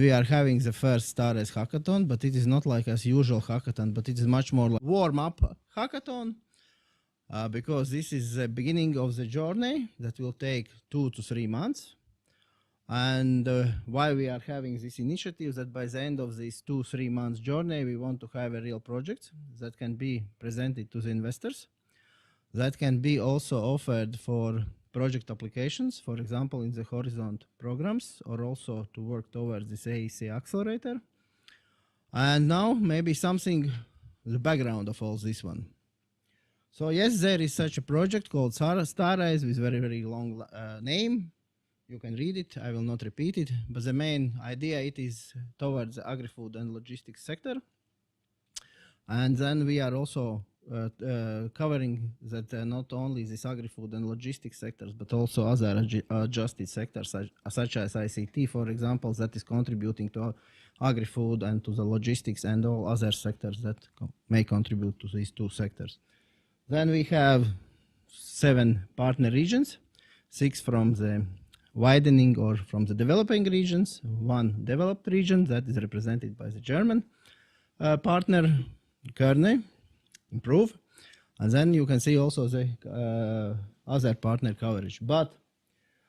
We are having the first STARRISE hackathon, but it is not like as usual hackathon, but it is much more like warm-up hackathon, because this is the beginning of the journey that will take 2 to 3 months. And why we are having this initiative, that by the end of this 2-3 months journey, we want to have a real project that can be presented to the investors, that can be also offered for project applications, for example, in the Horizon programs, or also to work towards this AEC accelerator. And now maybe something, the background of all this one. So yes, there is such a project called STARRISE with very, very long name. You can read it, I will not repeat it, but the main idea, it is towards the agri-food and logistics sector. And then we are also covering that not only this agri-food and logistics sectors, but also other adjusted sectors such as ICT, for example, that is contributing to agri-food and to the logistics and all other sectors that may contribute to these two sectors. Then we have 7 partner regions, 6 from the widening or from the developing regions, 1 developed region that is represented by the German partner, Kerney, Improve, and then you can see also the other partner coverage. But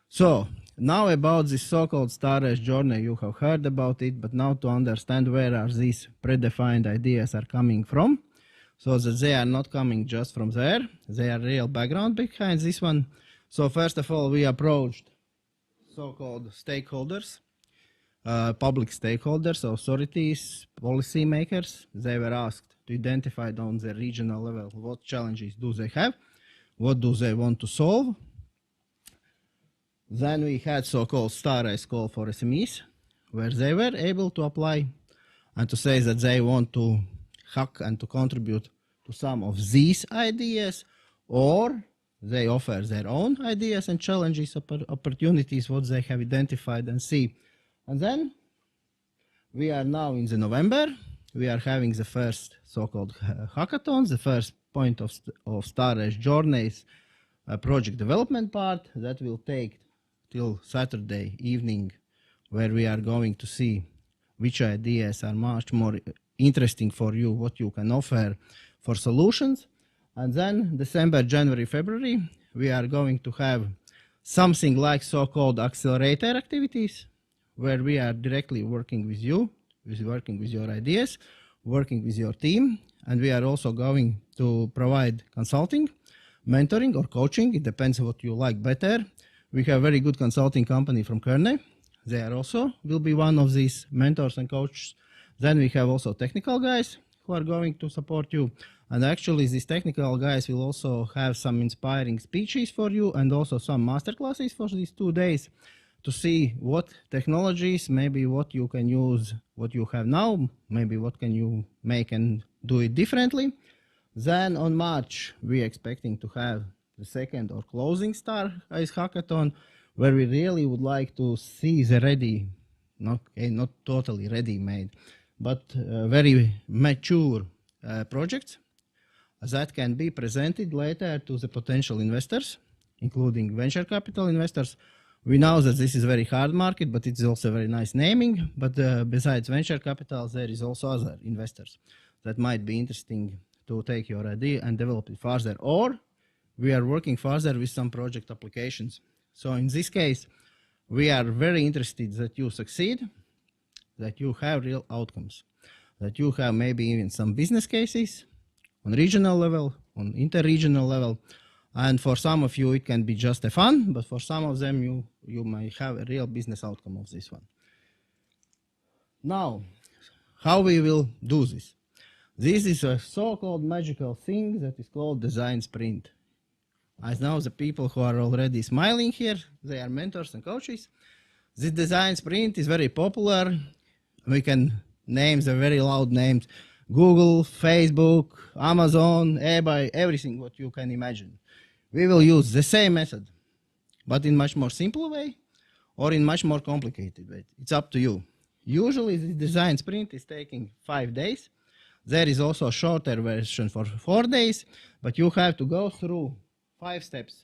so now about this so-called STARRISE journey, you have heard about it, but now to understand where are these predefined ideas are coming from, so that they are not coming just from there, they are real background behind this one. So first of all, we approached so-called stakeholders, public stakeholders, authorities, policy makers. They were asked to identify on the regional level what challenges do they have, what do they want to solve. Then we had so-called STARRISE call for SMEs, where they were able to apply and to say that they want to hack and to contribute to some of these ideas, or they offer their own ideas and challenges, opportunities, what they have identified and see. And then we are now in the November. We are having the first so-called hackathons, the first point of STARRISE journeys project development part that will take till Saturday evening, where we are going to see which ideas are much more interesting for you, what you can offer for solutions. And then December, January, February, we are going to have something like so-called accelerator activities, where we are directly working with you, working with your ideas, working with your team, and we are also going to provide consulting, mentoring or coaching. It depends what you like better. We have a very good consulting company from Kerney. They are also will be one of these mentors and coaches. Then we have also technical guys who are going to support you. And actually these technical guys will also have some inspiring speeches for you and also some masterclasses for these 2 days, to see what technologies, maybe what you can use, what you have now, maybe what can you make and do it differently. Then on March, we're expecting to have the second or closing STARRISE hackathon, where we really would like to see the ready, not totally ready-made, but very mature projects that can be presented later to the potential investors, including venture capital investors. We know that this is a very hard market, but it's also very nice naming. But besides venture capital, there is also other investors that might be interesting to take your idea and develop it further. Or we are working further with some project applications. So in this case, we are very interested that you succeed, that you have real outcomes, that you have maybe even some business cases on regional level, on inter-regional level. And for some of you, it can be just a fun, but for some of them, you may have a real business outcome of this one. Now, how we will do this? This is a so-called magical thing that is called design sprint. I know the people who are already smiling here, they are mentors and coaches. This design sprint is very popular. We can name the very loud names: Google, Facebook, Amazon, eBay, everything what you can imagine. We will use the same method, but in much more simple way or in much more complicated way. It's up to you. Usually the design sprint is taking 5 days. There is also a shorter version for 4 days, but you have to go through 5 steps.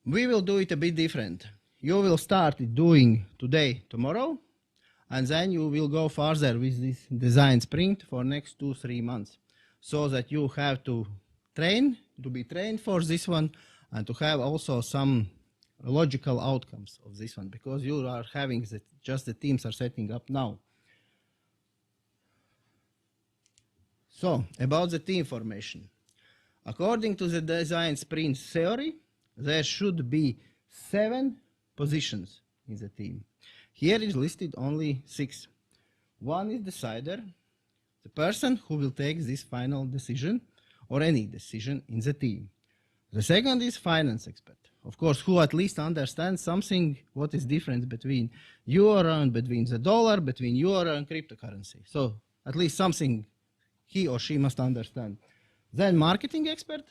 We will do it a bit different. You will start doing today, tomorrow, and then you will go further with this design sprint for next 2-3 months, so that you have to be trained for this one, and to have also some logical outcomes of this one, because you are having just the teams are setting up now. So, about the team formation. According to the design sprint theory, there should be 7 positions in the team. Here is listed only 6. One is decider, the person who will take this final decision or any decision in the team. The second is finance expert, of course, who at least understands something, what is difference between euro and between the dollar, between euro and cryptocurrency. So at least something he or she must understand. Then marketing expert,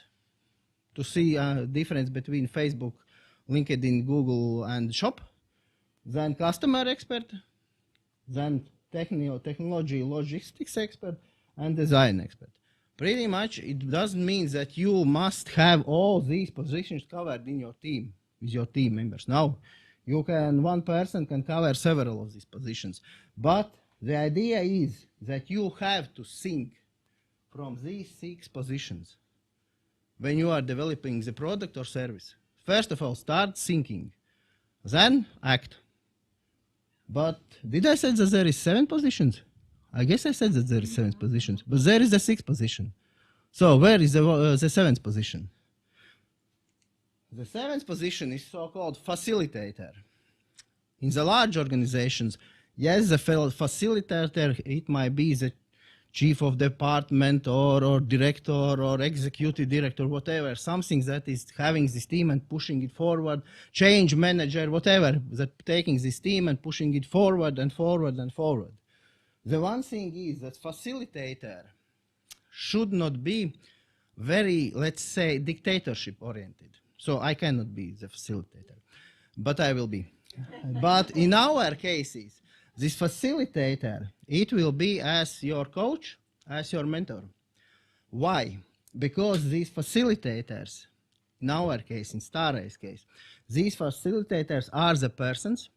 to see difference between Facebook, LinkedIn, Google, and shop. Then customer expert, then technology logistics expert, and design expert. Pretty much it doesn't mean that you must have all these positions covered in your team, with your team members. No, one person can cover several of these positions. But the idea is that you have to think from these 6 positions when you are developing the product or service. First of all, start thinking, then act. But did I say that there is 7 positions? I guess I said that there is 7 positions, but there is a 6th position. So where is the 7th position? The 7th position is so-called facilitator. In the large organizations, yes, the facilitator, it might be the chief of department or director or executive director, whatever, something that is having this team and pushing it forward, change manager, whatever, that taking this team and pushing it forward and forward and forward. The one thing is that facilitator should not be very, let's say, dictatorship oriented. So I cannot be the facilitator, but I will be. But in our cases, this facilitator, it will be as your coach, as your mentor. Why? Because these facilitators, in our case, in STARRISE case, these facilitators are the persons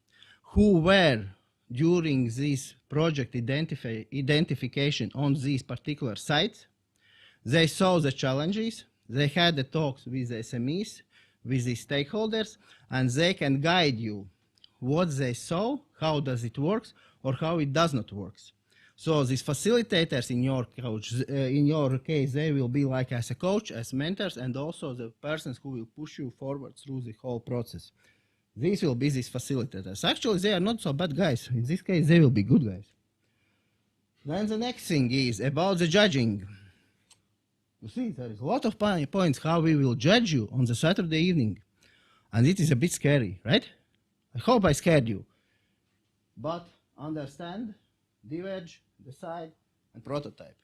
who were during this project identification on these particular sites. They saw the challenges, they had the talks with the SMEs, with the stakeholders, and they can guide you what they saw, how does it work, or how it does not work. So these facilitators in your case, they will be like as a coach, as mentors, and also the persons who will push you forward through the whole process. These will be these facilitators. Actually, they are not so bad guys. In this case, they will be good guys. Then the next thing is about the judging. You see, there is a lot of points how we will judge you on the Saturday evening. And it is a bit scary, right? I hope I scared you. But understand, diverge, decide, and prototype.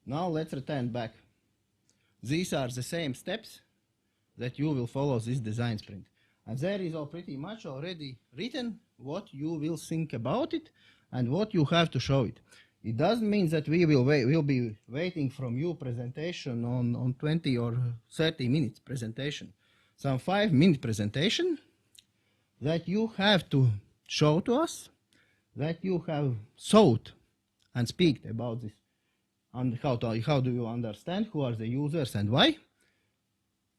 Now let's return back. These are the same steps that you will follow this design sprint. And there is all pretty much already written what you will think about it and what you have to show it. It doesn't mean that we will be waiting from you presentation on 20 or 30 minutes presentation. Some 5-minute presentation that you have to show to us, that you have thought and speak about this, and how do you understand, who are the users and why.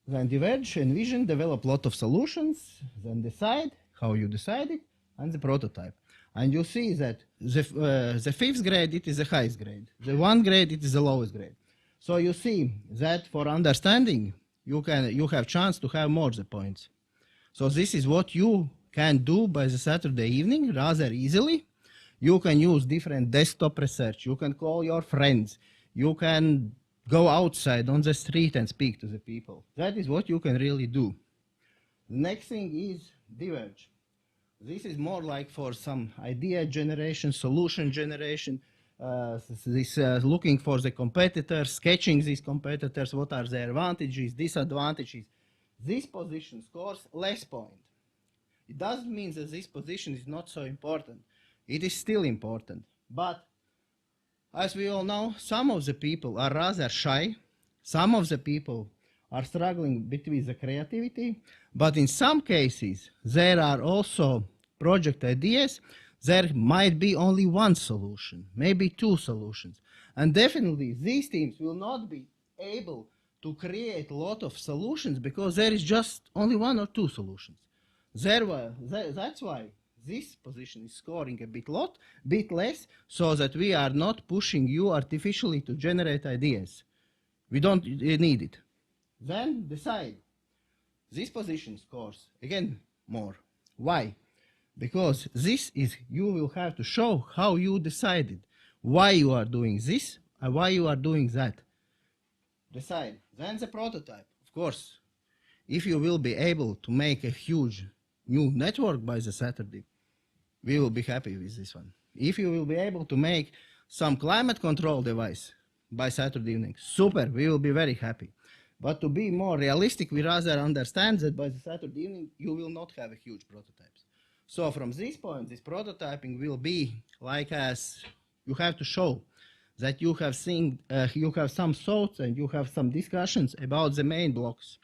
Then diverge, envision, develop a lot of solutions, then decide how you decide it, and the prototype. And you see that the 5th grade, it is the highest grade. The 1 grade, it is the lowest grade. So you see that for understanding, you have chance to have more the points. So this is what you can do by the Saturday evening rather easily. You can use different desktop research. You can call your friends. You can go outside on the street and speak to the people. That is what you can really do. The next thing is diverge. This is more like for some idea generation, solution generation, looking for the competitors, sketching these competitors, what are their advantages, disadvantages. This position scores less points. It doesn't mean that this position is not so important. It is still important. But as we all know, some of the people are rather shy. Some of the people are struggling a bit with the creativity. But in some cases, there are also project ideas there might be only one solution, maybe two solutions. And definitely these teams will not be able to create a lot of solutions because there is just only one or two solutions. That's why this position is scoring a bit less, so that we are not pushing you artificially to generate ideas. We don't need it. Then decide. This position scores again more. Why? Because this is, you will have to show how you decided, why you are doing this and why you are doing that. Decide. Then the prototype. Of course, if you will be able to make a huge new network by the Saturday, we will be happy with this one. If you will be able to make some climate control device by Saturday evening, super, we will be very happy. But to be more realistic, we rather understand that by the Saturday evening, you will not have a huge prototypes. So from this point, this prototyping will be like as you have to show that you have seen, you have some thoughts and you have some discussions about the main blocks,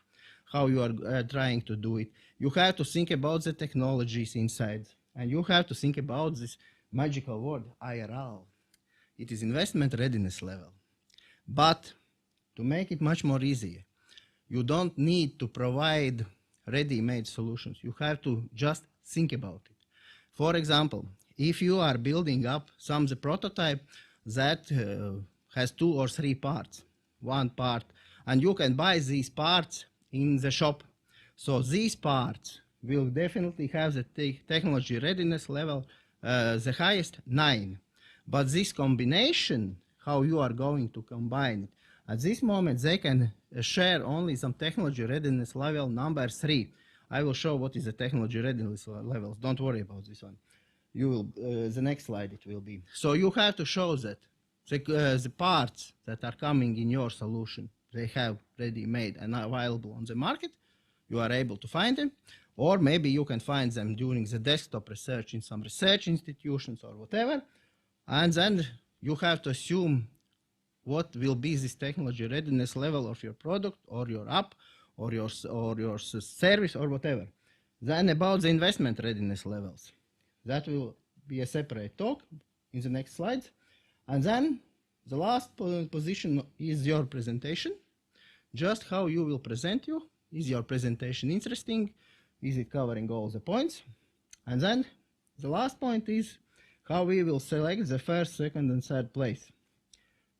how you are trying to do it. You have to think about the technologies inside, and you have to think about this magical word, IRL. It is investment readiness level. But to make it much more easier, you don't need to provide ready-made solutions. You have to just think about it. For example, if you are building up the prototype that has 2 or 3 parts, one part, and you can buy these parts in the shop. So these parts will definitely have the technology readiness level, the highest 9. But this combination, how you are going to combine it, at this moment they can share only some technology readiness level number 3. I will show what is the technology readiness levels. Don't worry about this one. You will, the next slide it will be. So you have to show that the parts that are coming in your solution, they have ready made and are available on the market. You are able to find them, or maybe you can find them during the desktop research in some research institutions or whatever. And then you have to assume what will be this technology readiness level of your product or your app or your service or whatever. Then about the investment readiness levels. That will be a separate talk in the next slide. And then the last position is your presentation. Just how you will present you. Is your presentation interesting? Is it covering all the points? And then the last point is how we will select the first, second, and third place.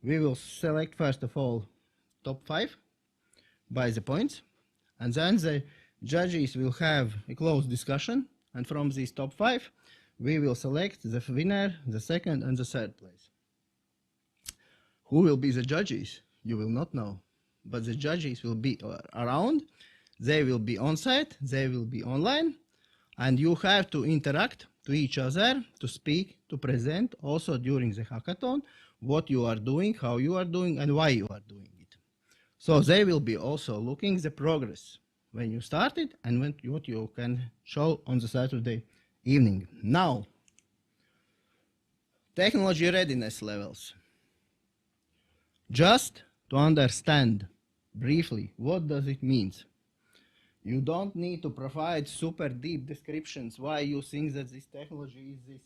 We will select first of all top 5 by the points, and then the judges will have a close discussion, and from these top 5 we will select the winner, the second, and the third place. Who will be the judges? You will not know, but the judges will be around, they will be on site, they will be online, and you have to interact to each other, to speak, to present also during the hackathon what you are doing, how you are doing, and why you are doing it. So they will be also looking the progress when you started and what you can show on the Saturday evening. Now, technology readiness levels. Just to understand briefly what does it mean. You don't need to provide super deep descriptions why you think that this technology is this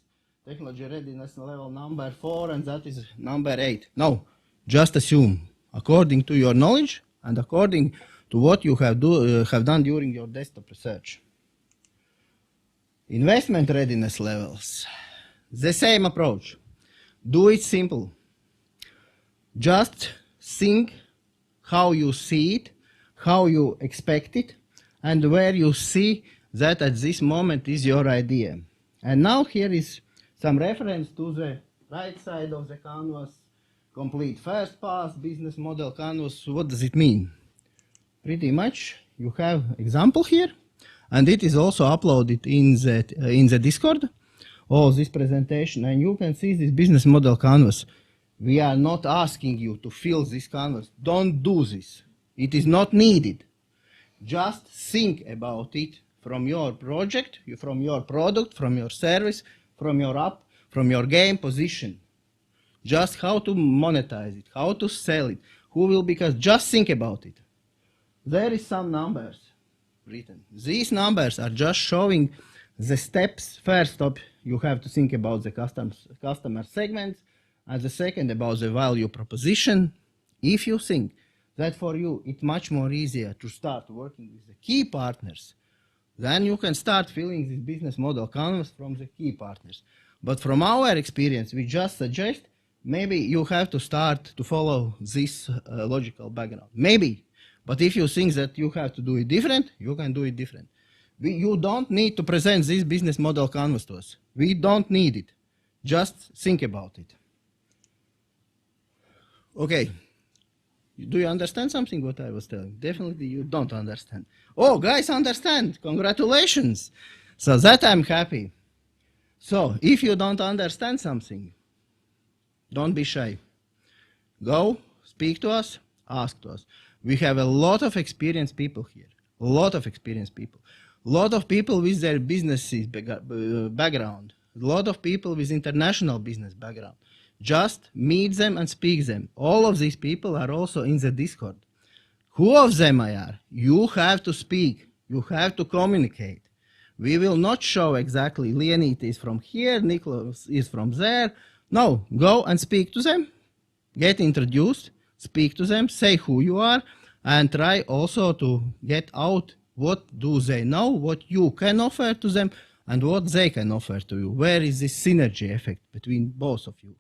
technology readiness level number 4 and that is number 8. No, just assume according to your knowledge and according to what you have done during your desktop research. Investment readiness levels. The same approach. Do it simple. Just think how you see it, how you expect it, and where you see that at this moment is your idea. And now here is some reference to the right side of the canvas, complete first pass, business model canvas. What does it mean? Pretty much you have example here, and it is also uploaded in the Discord, all this presentation, and you can see this business model canvas. We are not asking you to fill this canvas. Don't do this. It is not needed. Just think about it from your project, from your product, from your service, from your app, from your game position. Just how to monetize it, how to sell it, who will because just think about it. There is some numbers written. These numbers are just showing the steps. First step, you have to think about the customer segments, and the second about the value proposition. If you think that for you it's much more easier to start working with the key partners, then you can start filling this business model canvas from the key partners. But from our experience, we just suggest maybe you have to start to follow this logical background. Maybe. But if you think that you have to do it different, you can do it different. You don't need to present this business model canvas to us. We don't need it. Just think about it. Okay. Do you understand something what I was telling? Definitely you don't understand. Oh, guys understand. Congratulations. So that I'm happy. So if you don't understand something, don't be shy. Go, speak to us, ask to us. We have a lot of experienced people here. A lot of experienced people. A lot of people with their businesses background. A lot of people with international business background. Just meet them and speak them. All of these people are also in the Discord. Who of them are? You have to speak. You have to communicate. We will not show exactly Leonid is from here, Nicholas is from there. No, go and speak to them. Get introduced, speak to them, say who you are, and try also to get out what do they know, what you can offer to them, and what they can offer to you. Where is this synergy effect between both of you?